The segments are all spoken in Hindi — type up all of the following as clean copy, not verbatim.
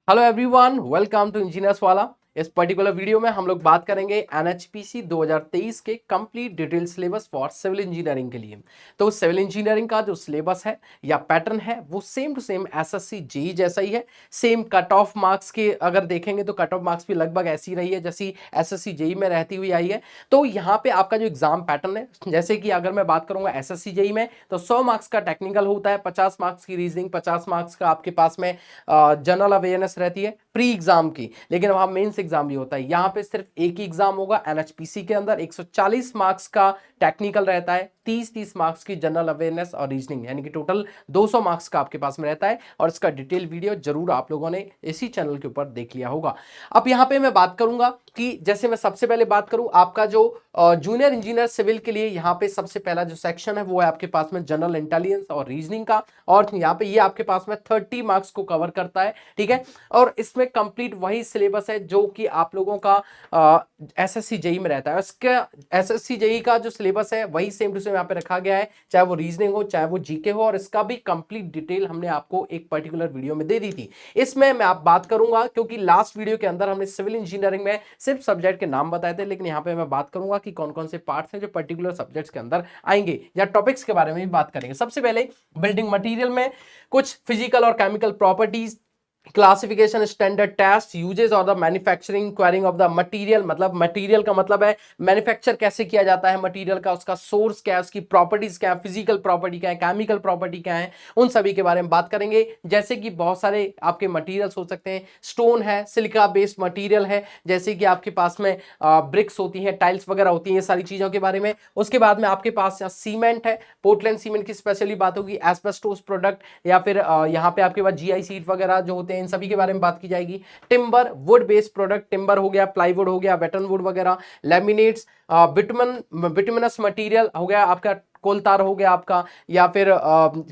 Hello everyone, welcome to Engineers Wallah. इस पर्टिकुलर वीडियो में हम लोग बात करेंगे एनएचपीसी 2023 के complete detail syllabus for civil engineering के लिए। तो सिविल इंजीनियरिंग का जो सिलेबस है या पैटर्न है वो same to same SSC JE जैसा ही है। सेम कट ऑफ मार्क्स के अगर देखेंगे तो कट ऑफ मार्क्स भी लगभग ऐसी रही है जैसी एसएससी जेई में रहती हुई आई है। तो यहाँ पे आपका जो एग्जाम पैटर्न है, जैसे कि अगर मैं बात करूंगा एसएससी जेई में तो 100 मार्क्स का टेक्निकल होता है, 50 मार्क्स की रीजनिंग, 50 मार्क्स का आपके पास में जनरल अवेयरनेस रहती है प्री एग्जाम की। लेकिन वहां मेंस एग्जाम भी होता है। यहां पे सिर्फ एक ही एग्जाम होगा एनएचपीसी के अंदर। 140 मार्क्स का टेक्निकल रहता है, 30-30 मार्क्स की जनरल अवेयरनेस और रीजनिंग, यानी कि टोटल 200 मार्क्स का आपके पास में रहता है। और इसका डिटेल वीडियो जरूर आप लोगों ने इसी चैनल के ऊपर देख लिया होगा। अब यहां पे मैं बात करूंगा कि जैसे मैं सबसे पहले बात करूं आपका जो जूनियर इंजीनियर सिविल के लिए, यहाँ पे सबसे पहला जो सेक्शन है वो है आपके पास में जनरल इंटेलिजेंस और रीजनिंग का। और यहाँ पे ये आपके पास में 30 मार्क्स को कवर करता है, ठीक है। और इसमें कंप्लीट वही सिलेबस है जो कि आप लोगों का एसएससी जेई में रहता है। इसका एसएससी जेई का जो सिलेबस है वही सेम टू सेम यहाँ पे रखा गया है, चाहे वो रीजनिंग हो चाहे वो जीके हो। और इसका भी कंप्लीट डिटेल हमने आपको एक पर्टिकुलर वीडियो में दे दी थी। इसमें मैं आप बात करूंगा क्योंकि लास्ट वीडियो के अंदर हमने सिविल इंजीनियरिंग में सिर्फ सब्जेक्ट के नाम बताए थे, लेकिन यहाँ पे मैं बात करूंगा कि कौन कौन से पार्ट्स हैं जो पर्टिकुलर सब्जेक्ट्स के अंदर आएंगे या टॉपिक्स के बारे में भी बात करेंगे। सबसे पहले बिल्डिंग मटेरियल में कुछ फिजिकल और chemical properties, classification, standard test, uses और the manufacturing quarrying of the material. मतलब मटेरियल का मतलब है मैन्युफैक्चर कैसे किया जाता है मटेरियल का, उसका सोर्स क्या है, उसकी प्रॉपर्टीज क्या है, फिजिकल प्रॉपर्टी क्या है, केमिकल प्रॉपर्टी क्या है, उन सभी के बारे में बात करेंगे। जैसे कि बहुत सारे आपके मटेरियल्स हो सकते हैं, स्टोन है, सिलिका बेस्ड मटेरियल है, जैसे कि आपके पास में ब्रिक्स होती हैं, टाइल्स वगैरह होती हैं, ये सारी चीजों के बारे में। उसके बाद में आपके पास सीमेंट है, पोर्टलैंड सीमेंट की स्पेशली बात होगी, एस्बेस्टोस प्रोडक्ट, या फिर यहाँ पे आपके पास जीआई सीट वगैरह जो होते हैं, इन सभी के बारे में बात की जाएगी। Timber, would based product, timber हो गया, प्लाईवुड हो गया, वेटन वुड वगैरह, लेमिनेट्स, बिटुमिनस मटेरियल हो गया आपका, कोल तार हो गया आपका, या फिर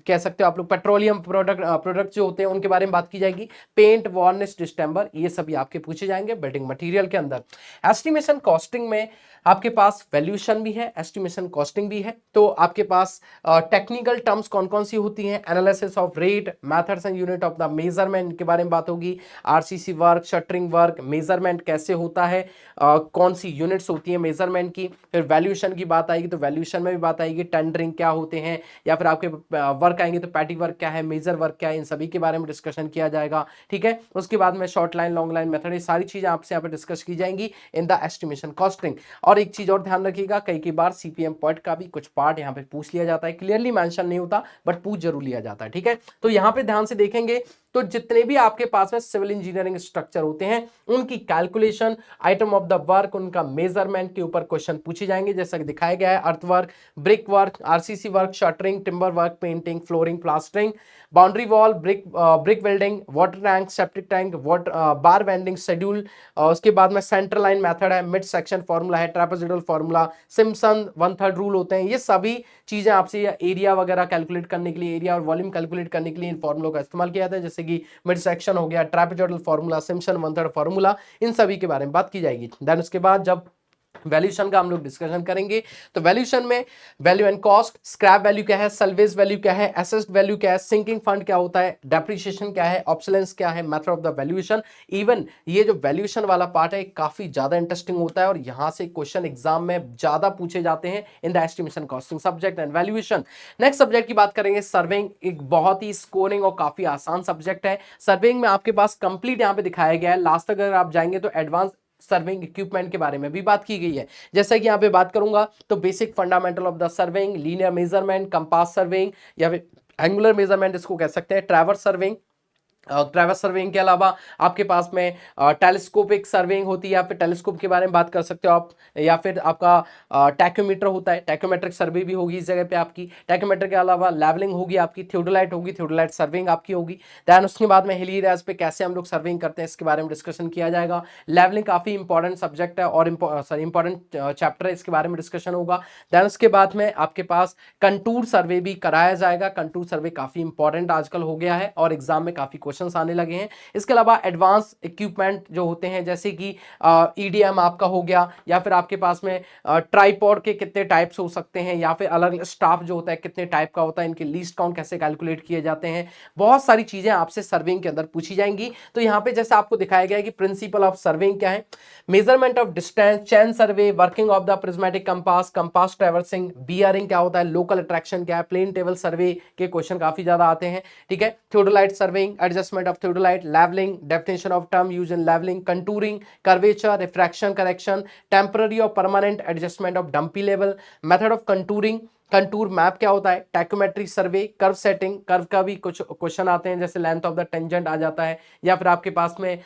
कह सकते हो आप लोग पेट्रोलियम प्रोडक्ट जो होते हैं उनके बारे में बात की जाएगी। पेंट, वार्निश, डिस्टेंबर, ये सभी आपके पूछे जाएंगे बिल्डिंग मटेरियल के अंदर। एस्टिमेशन कॉस्टिंग में आपके पास वैल्यूएशन भी है, एस्टिमेशन कॉस्टिंग भी है। तो आपके पास टेक्निकल टर्म्स कौन कौन सी होती हैं, analysis of rate, methods and unit of the measurement के बारे में बात होगी। RCC work, shuttering work, measurement कैसे होता है, कौन सी यूनिट्स होती है मेजरमेंट की। फिर वैल्यूएशन की बात आएगी तो वैल्यूएशन में भी बात आएगी, टेंडरिंग क्या होते हैं, या फिर आपके वर्क आएंगे तो पैटी वर्क क्या है, मेजर वर्क क्या है, इन सभी के बारे में डिस्कशन किया जाएगा, ठीक है। उसके बाद में short line, long line method, ये सारी चीजें आपसे यहाँ पे डिस्कस की जाएंगी इन द एस्टिमेशन कॉस्टिंग। और एक चीज और ध्यान रखिएगा, कई बार सीपीएम पॉइंट का भी कुछ पार्ट यहाँ पे पूछ लिया जाता है, क्लियरली मेंशन नहीं होता बट पूछ जरूर लिया जाता है, ठीक है। तो यहाँ पे ध्यान से देखेंगे तो जितने भी आपके पास में सिविल इंजीनियरिंग स्ट्रक्चर होते हैं उनकी calculation, item of the work, उनका मेजरमेंट के ऊपर क्वेश्चन पूछे जाएंगे, जैसा कि दिखाया गया है। Earth work, brick work, RCC work, shuttering, timber work, painting, flooring, plastering, boundary wall, brick welding, water tank, septic tank, water bar bending schedule. उसके बाद में सेंटर लाइन मेथड है, मिड सेक्शन फॉर्मूला है, ट्रेपेजोइडल फॉर्मूला, सिम्पसन 1/3 रूल होते हैं। ये सभी चीजें आपसे एरिया वगैरह कैलकुलेट करने के लिए, एरिया और वॉल्यूम कैलकुलेट करने के लिए इन फॉर्मूलों का इस्तेमाल किया जाता है, जैसे कि मिड सेक्शन हो गया, ट्रेपेजोइडल फॉर्मूला, सिम्पसन 1/3 फॉर्मूला, इन सभी के बारे में बात की जाएगी। देन उसके बाद जब वैल्यूएशन का हम लोग डिस्कशन करेंगे तो वैल्यूएशन में value and cost, scrap value क्या है, सल्वेज वैल्यू क्या है, एसेस्ड वैल्यू क्या है, सिंकिंग फंड क्या होता है, डेप्रिसिएशन क्या है, ऑब्सोलेंस क्या है, method of the valuation. Even ये जो वैल्यूएशन वाला पार्ट है काफी ज्यादा इंटरेस्टिंग होता है और यहां से क्वेश्चन एग्जाम में ज्यादा पूछे जाते हैं in the estimation costing subject and valuation. Next subject की बात करेंगे सर्वेइंग, एक बहुत ही स्कोरिंग और काफी आसान सब्जेक्ट है। सर्वेइंग में आपके पास कंप्लीट यहां पे दिखाया गया है, लास्ट तक अगर आप जाएंगे तो एडवांस सर्वेइंग इक्विपमेंट के बारे में भी बात की गई है। जैसा कि यहाँ पे बात करूंगा तो basic fundamental of the surveying, linear measurement, compass surveying, या फिर एंगुलर मेजरमेंट इसको कह सकते हैं, ट्रैवर्स सर्वेइंग। ट्रैवर्स सर्वेइंग के अलावा आपके पास में टेलीस्कोपिक सर्वेइंग होती है, या फिर टेलीस्कोप के बारे में बात कर सकते हो आप, या फिर आपका टैक्योमीटर होता है, टैक्योमेट्रिक सर्वे भी होगी इस जगह पे आपकी। टैक्योमीटर के अलावा लेवलिंग होगी आपकी, थियोडोलाइट होगी, थियोडोलाइट सर्वेइंग आपकी होगी। दैन उसके बाद में हिली रेज पे कैसे हम लोग सर्वेइंग करते हैं इसके बारे में डिस्कशन किया जाएगा। लेवलिंग काफी इंपॉर्टेंट सब्जेक्ट है और सॉरी इंपॉर्टेंट चैप्टर है, इसके बारे में डिस्कशन होगा। दैन उसके बाद में आपके पास कंटूर सर्वे भी कराया जाएगा। कंटूर सर्वे काफी इंपॉर्टेंट आजकल हो गया है और एग्जाम में काफी क्वेश्चन क्वेश्चंस आने लगे हैं। इसके अलावा एडवांस इक्विपमेंट जो होते हैं जैसे कि ईडीएम आपका हो गया, या फिर आपके पास में ट्राइपॉड के कितने टाइप्स हो सकते हैं, या फिर अलग अलग स्टाफ जो होता है कितने टाइप का होता है, इनके लीस्ट काउंट कैसे कैलकुलेट किए जाते हैं, बहुत सारी चीजें आपसे सर्वेइंग के अंदर पूछी जाएंगी। तो यहाँ पे जैसे आपको दिखाया गया है कि प्रिंसिपल ऑफ सर्वेइंग क्या है, measurement of distance, chain survey, working of the prismatic compass, compass traversing, bearing क्या होता है, लोकल अट्रैक्शन क्या है, प्लेन टेबल सर्वे के क्वेश्चन काफी ज्यादा आते हैं। ठीक है, theodolite surveying, adjustment of theodolite, levelling, definition of term use in levelling, contouring, curvature, refraction correction, temporary और permanent adjustment of dumpy level, method of contouring, contour map क्या होता है, tacheometry survey, curve setting, curve का भी कुछ क्वेश्चन आते हैं जैसे लेंथ ऑफ द टेंजेंट आ जाता है, या फिर आपके पास में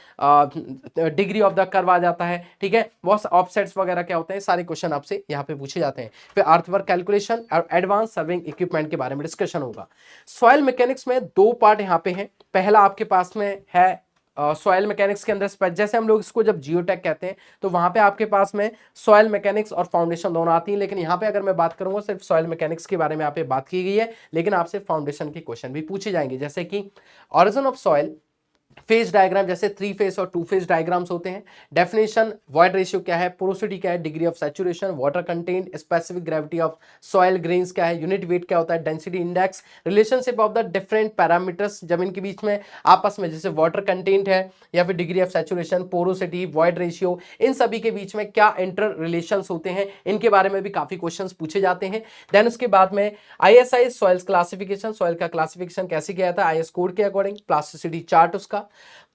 डिग्री ऑफ द कर्व आ जाता है। ठीक है, बहुत ऑफसेट्स वगैरह क्या होते हैं, सारे क्वेश्चन आपसे यहाँ पे पूछे जाते हैं। फिर अर्थवर्क कैलकुलेशन और एडवांस सर्विंग इक्विपमेंट के बारे में डिस्कशन होगा। सॉइल मैकेनिक्स में दो पार्ट यहाँ पे हैं। पहला आपके पास में है सॉइल मैकेनिक्स के अंदर जैसे हम लोग इसको जब जियोटेक कहते हैं तो वहां पे आपके पास में सॉइल मैकेनिक्स और फाउंडेशन दोनों आती हैं, लेकिन यहाँ पे अगर मैं बात करूंगा सिर्फ सॉइल मैकेनिक्स के बारे में यहाँ पे बात की गई है, लेकिन आपसे फाउंडेशन के क्वेश्चन भी पूछे जाएंगे जैसे कि origin of soil, phase diagram, जैसे 3 फेज और 2 फेज डायग्राम्स होते हैं, डेफिनेशन, वॉइड रेशियो क्या है, पोरोसिटी क्या है, degree of saturation, water content, specific gravity of soil grains क्या है, यूनिट वेट क्या होता है, density index, relationship of the different parameters जमीन के बीच में आपस में, जैसे वाटर कंटेंट है या फिर degree of saturation, porosity, void ratio, इन सभी के बीच में क्या इंटर रिलेशंस होते हैं, इनके बारे में भी काफी क्वेश्चंस पूछे जाते हैं। देन उसके बाद में ISI सॉइल क्लासिफिकेशन, सॉइल का क्लासिफिकेशन कैसे किया जाता है IS कोड के अकॉर्डिंग, प्लास्टिसिटी चार्ट उसका,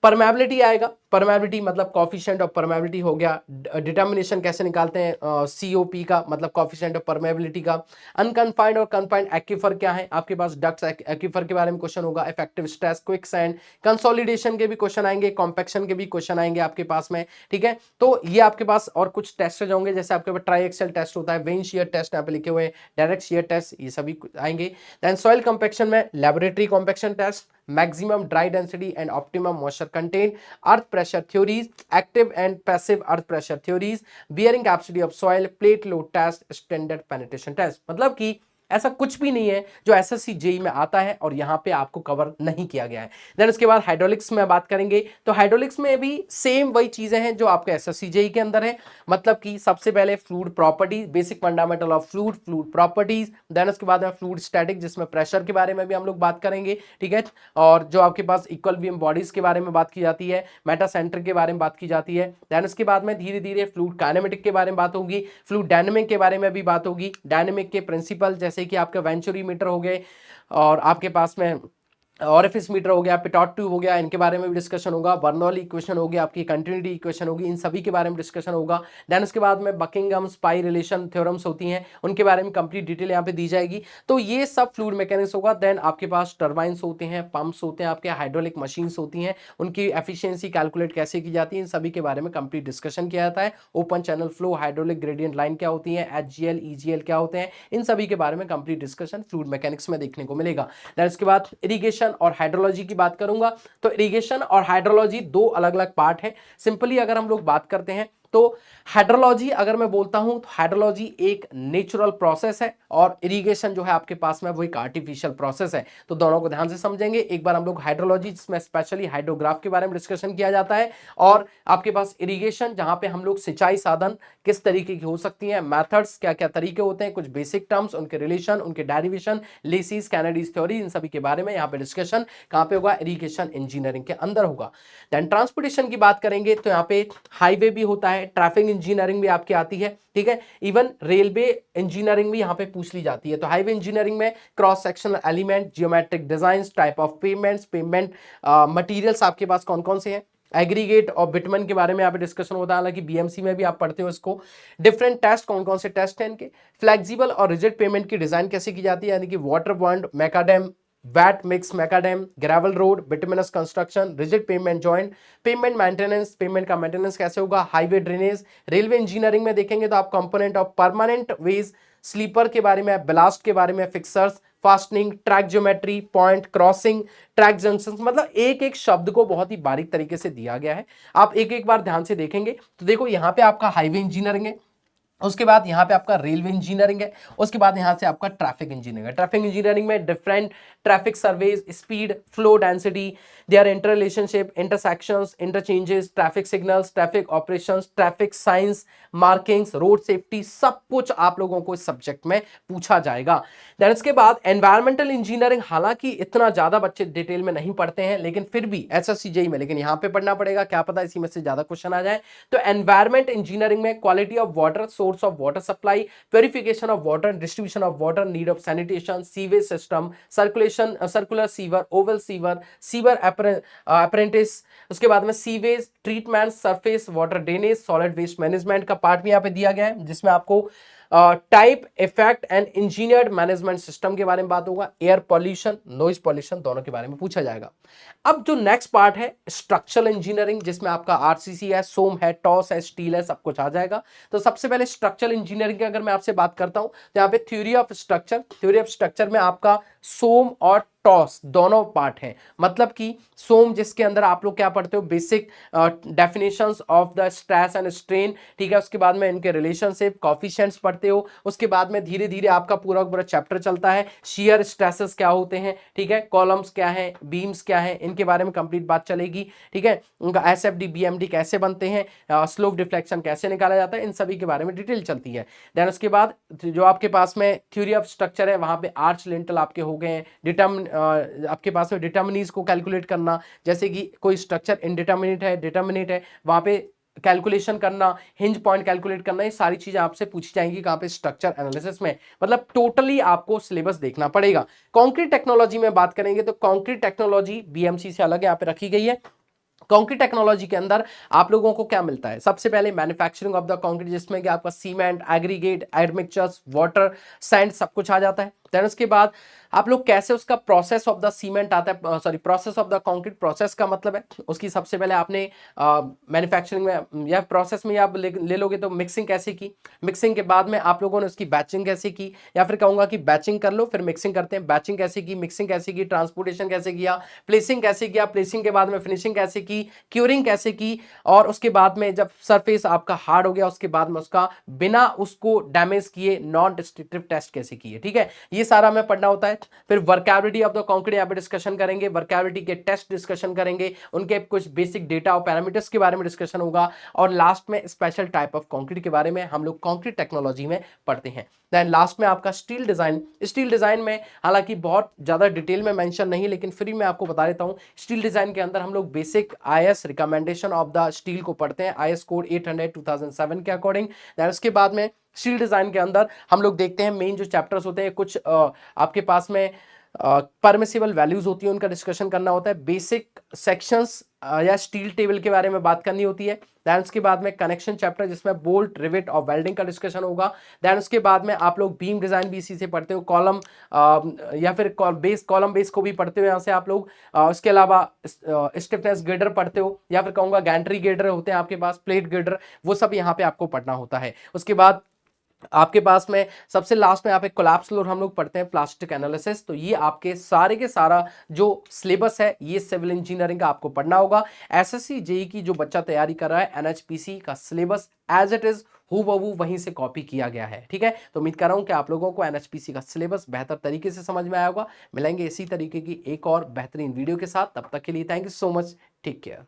परमेबिलिटी आएगा, परमेबिलिटी मतलब कॉफिशिएंट ऑफ परमेबिलिटी हो गया, डिटर्मिनेशन कैसे निकालते हैं COP का मतलब कॉफिशिएंट ऑफ परमेबिलिटी का, अनकन्फाइंड और कन्फाइंड एक्विफर क्या है, आपके पास डक्ट्स एक्विफर के बारे में क्वेश्चन होगा, effective stress, quick sand, consolidation के भी क्वेश्चन आएंगे, कॉम्पैक्शन के भी क्वेश्चन आएंगे आपके पास में। ठीक है, तो ये आपके पास और कुछ टेस्ट होंगे, जैसे आपके पास ट्राई एक्सेल टेस्ट होता है, वेन शियर टेस्ट यहाँ पे लिखे हुए, डायरेक्ट शियर टेस्ट, ये सभी आएंगे। देन सॉइल कॉम्पैक्शन में laboratory compaction test, maximum dry density and optimum moisture content, earth pressure theories, active and passive earth pressure theories, bearing capacity of soil, plate load test, standard penetration test। मतलब कि ऐसा कुछ भी नहीं है जो SSC JEE में आता है और यहाँ पे आपको कवर नहीं किया गया है। देन उसके बाद हाइड्रोलिक्स में बात करेंगे तो हाइड्रोलिक्स में भी सेम वही चीजें हैं जो आपके SSC JEE के अंदर है, मतलब कि सबसे पहले fluid properties, basic fundamental of fluid, fluid properties, then उसके बाद में फ्लूइड स्टैटिक जिसमें प्रेशर के बारे में भी हम लोग बात करेंगे। ठीक है, और जो आपके पास इक्विलिब्रियम बॉडीज के बारे में बात की जाती है, मेटा सेंटर के बारे में बात की जाती है। देन उसके बाद में धीरे धीरे फ्लूइड काइनेमेटिक के बारे में बात होगी, फ्लूइड डायनेमिक के बारे में भी बात होगी, डायनेमिक के प्रिंसिपल जैसे कि आपका वेंचुरीमीटर हो गए और आपके पास में ऑरिफिस मीटर हो गया, पिटॉट ट्यूब हो गया, इनके बारे में भी डिस्कशन होगा, बर्नौली इक्वेशन होगी, आपकी कंटिन्यूटी इक्वेशन होगी, इन सभी के बारे में डिस्कशन होगा। देन उसके बाद में बकिंगम स्पाई रिलेशन थ्योरम्स होती हैं, उनके बारे में कंप्लीट डिटेल यहाँ पे दी जाएगी। तो ये सब फ्लूइड मैकेनिक्स होगा। देन आपके पास टर्बाइंस होते हैं, पंप्स होते हैं, आपके हाइड्रोलिक मशीन्स होती हैं, उनकी एफिशिएंसी कैलकुलेट कैसे की जाती है, इन सभी के बारे में कंप्लीट डिस्कशन किया जाता है। Open channel flow, hydraulic gradient line क्या होती है, HGL EGL क्या होते हैं, इन सभी के बारे में कंप्लीट डिस्कशन फ्लूइड मैकेनिक्स में देखने को मिलेगा। देन उसके बाद इरिगेशन और हाइड्रोलॉजी की बात करूंगा तो इरिगेशन और हाइड्रोलॉजी दो अलग अलग पार्ट है। सिंपली अगर हम लोग बात करते हैं तो हाइड्रोलॉजी अगर मैं बोलता हूं तो हाइड्रोलॉजी एक नेचुरल प्रोसेस है और इरिगेशन जो है आपके पास में वो एक आर्टिफिशियल प्रोसेस है। तो दोनों को ध्यान से समझेंगे। एक बार हम लोग हाइड्रोलॉजी जिसमें स्पेशली हाइड्रोग्राफ के बारे में डिस्कशन किया जाता है, और आपके पास इरिगेशन जहां पे हम लोग सिंचाई साधन किस तरीके की हो सकती हैं, मेथड्स क्या क्या तरीके होते हैं, कुछ बेसिक टर्म्स, उनके रिलेशन, उनके डेरिवेशन, लेसिस कैनेडीज थ्योरी, इन सभी के बारे में यहाँ पे डिस्कशन कहां पे होगा, इरिगेशन इंजीनियरिंग के अंदर होगा। देन ट्रांसपोर्टेशन की बात करेंगे तो यहाँ पे हाईवे भी होता है, ट्रैफिक इंजीनियरिंग भी आपकी आती है। ठीक है, इवन रेलवे इंजीनियरिंग भी यहाँ पे पूछ ली जाती है। तो हाईवे इंजीनियरिंग में cross sectional element, geometric designs, type of payments, payment materials आपके पास कौन कौन से हैं, एग्रीगेट और बिटमन के बारे में यहाँ पे डिस्कशन होता है, हालांकि BMC में भी आप पढ़ते हो इसको। डिफरेंट टेस्ट, कौन कौन से टेस्ट हैं इनके, फ्लेक्सिबल और रिजिड पेमेंट की डिजाइन कैसे की जाती है, यानी कि water bound, macadam, wet mix macadam, gravel road, bituminous construction, rigid pavement joint, pavement maintenance, pavement का मेंटेनेंस कैसे होगा, हाईवे ड्रेनेज। रेलवे इंजीनियरिंग में देखेंगे तो आप component of permanent ways, sleeper के बारे में, ब्लास्ट के बारे में, fixtures, fastening, track geometry, point crossing, track junction, मतलब एक एक शब्द को बहुत ही बारीक तरीके से दिया गया है। आप एक एक बार ध्यान से देखेंगे तो देखो यहाँ पे आपका हाईवे इंजीनियरिंग है, उसके बाद यहाँ पे आपका रेलवे इंजीनियरिंग है, उसके बाद यहाँ से आपका ट्रैफिक इंजीनियरिंग है। ट्रैफिक इंजीनियरिंग में different traffic surveys, speed, flow density, their inter relationship, intersections, interchanges, traffic signals, traffic operations, traffic signs, markings, road safety, सब कुछ आप लोगों को इस सब्जेक्ट में पूछा जाएगा। देन इसके बाद एनवायरमेंटल इंजीनियरिंग, हालांकि इतना ज्यादा बच्चे डिटेल में नहीं पढ़ते हैं, लेकिन फिर भी एसएससी जेईई में, लेकिन यहाँ पे पढ़ना पड़ेगा, क्या पता इसी में से ज्यादा क्वेश्चन आ जाए। तो एनवायरमेंट इंजीनियरिंग में quality of water, source of water supply, purification of water, distribution of water, need of sanitation, sewage system, circulation, circular sewer, oval sewer, sewer appurtenances, उसके बाद में sewage treatment, surface water drainage, solid waste management का पार्ट भी यहाँ पे दिया गया है, जिसमें आपको type, effect and engineered management system के बारे में बात होगा, एयर पॉल्यूशन, नॉइज पॉल्यूशन, दोनों के बारे में पूछा जाएगा। अब जो नेक्स्ट पार्ट है स्ट्रक्चरल इंजीनियरिंग, जिसमें आपका आरसीसी है, सोम है, टॉस है, स्टील है, सब कुछ आ जाएगा। तो सबसे पहले स्ट्रक्चरल इंजीनियरिंग की अगर मैं आपसे बात करता हूं, तो यहाँ पे theory of structure, theory of structure में आपका सोम और टॉस दोनों पार्ट हैं। मतलब कि सोम जिसके अंदर आप लोग क्या पढ़ते हो, basic definitions of the stress and strain, ठीक है, उसके बाद में इनके रिलेशनशिप, कॉफिशिएंट्स पढ़ते हो, उसके बाद में धीरे धीरे आपका पूरा पूरा चैप्टर चलता है, शियर स्ट्रेसेस क्या होते हैं, ठीक है, कॉलम्स क्या है, बीम्स क्या है, इनके बारे में कंप्लीट बात चलेगी, ठीक है, उनका एसएफडी बीएमडी कैसे बनते हैं, स्लोप डिफ्लेक्शन कैसे निकाला जाता है, इन सभी के बारे में डिटेल चलती है। देन उसके बाद जो आपके पास में थ्योरी ऑफ स्ट्रक्चर है, वहां पे आर्च लिंटल आपके हो गए हैं, आपके पास में डिटर्मिनीज को कैलकुलेट करना, जैसे कि कोई स्ट्रक्चर इनडिटर्मिनेट है, डिटर्मिनेट है, वहां पे कैलकुलेशन करना, हिंज पॉइंट कैलकुलेट करना, ये सारी चीजें आपसे पूछी जाएंगी कहां पे, स्ट्रक्चर एनालिसिस में। मतलब टोटली आपको सिलेबस देखना पड़ेगा। कंक्रीट टेक्नोलॉजी में बात करेंगे तो कंक्रीट टेक्नोलॉजी बीएमसी से अलग यहाँ पे रखी गई है। कंक्रीट टेक्नोलॉजी के अंदर आप लोगों को क्या मिलता है, सबसे पहले मैन्युफैक्चरिंग ऑफ द कंक्रीट, जिसमें कि आपका cement, aggregate, admixtures, water, sand, सब कुछ आ जाता है। देन उसके बाद आप लोग कैसे उसका प्रोसेस ऑफ द सीमेंट आता है, sorry process of the concrete, process का मतलब है उसकी सबसे पहले आपने मैन्युफैक्चरिंग में या प्रोसेस में आप ले लोगे तो मिक्सिंग कैसे की, मिक्सिंग के बाद में आप लोगों ने उसकी बैचिंग कैसे की, या फिर कहूंगा कि बैचिंग कर लो फिर मिक्सिंग करते हैं, बैचिंग कैसे की, मिक्सिंग कैसे की, ट्रांसपोर्टेशन कैसे किया, प्लेसिंग कैसे किया, प्लेसिंग के बाद में फिनिशिंग कैसे की, क्यूरिंग कैसे की, और उसके बाद में जब सरफेस आपका हार्ड हो गया उसके बाद में उसका बिना उसको डैमेज किए नॉन डिस्ट्रक्टिव टेस्ट कैसे किए, ठीक है, ये सारा हमें पढ़ना होता है। फिर वर्कैबिलिटी ऑफ द कंक्रीट यहाँ पे डिस्कशन करेंगे, वर्कैबिलिटी के टेस्ट डिस्कशन करेंगे, उनके कुछ बेसिक डेटा और पैरामीटर्स के बारे में डिस्कशन होगा, और लास्ट में स्पेशल टाइप ऑफ कंक्रीट के बारे में हम लोग कंक्रीट टेक्नोलॉजी में पढ़ते हैं। देन लास्ट में आपका स्टील डिजाइन, स्टील डिजाइन में हालांकि बहुत ज्यादा डिटेल में मेंशन नहीं, लेकिन फिर मैं आपको बता देता हूं, स्टील डिजाइन के अंदर हम लोग basic IS recommendation of the steel को पढ़ते हैं, आईएस कोड 800 2007 के अकॉर्डिंग। देन उसके बाद में स्टील डिजाइन के अंदर हम लोग देखते हैं मेन जो चैप्टर्स होते हैं, कुछ आपके पास में परमिसिबल वैल्यूज होती है, उनका डिस्कशन करना होता है, बेसिक सेक्शंस या स्टील टेबल के बारे में बात करनी होती है। देन उसके बाद में कनेक्शन चैप्टर, जिसमें बोल्ट, रिवेट और वेल्डिंग का डिस्कशन होगा। देन उसके बाद में आप लोग बीम डिजाइन भी इसी से पढ़ते हो, कॉलम या फिर बेस, कॉलम बेस को भी पढ़ते हो यहाँ से आप लोग। उसके अलावा स्टिफनेस गेडर पढ़ते हो, या फिर कहूंगा गैंट्री गेडर होते हैं आपके पास, प्लेट गेडर, वो सब यहाँ पे आपको पढ़ना होता है। उसके बाद आपके पास में सबसे लास्ट में यहाँ पे कोलैप्स लोड हम लोग पढ़ते हैं, प्लास्टिक एनालिसिस। तो ये आपके सारे के सारा जो सिलेबस है ये सिविल इंजीनियरिंग का आपको पढ़ना होगा। एसएससी जेईई की जो बच्चा तैयारी कर रहा है, एनएचपीसी का सिलेबस एज इट इज हूबहू वहीं से कॉपी किया गया है, ठीक है। तो उम्मीद कर रहा हूं कि आप लोगों को एनएचपीसी का सिलेबस बेहतर तरीके से समझ में आया होगा। मिलेंगे इसी तरीके की एक और बेहतरीन वीडियो के साथ, तब तक के लिए thank you so much, take care.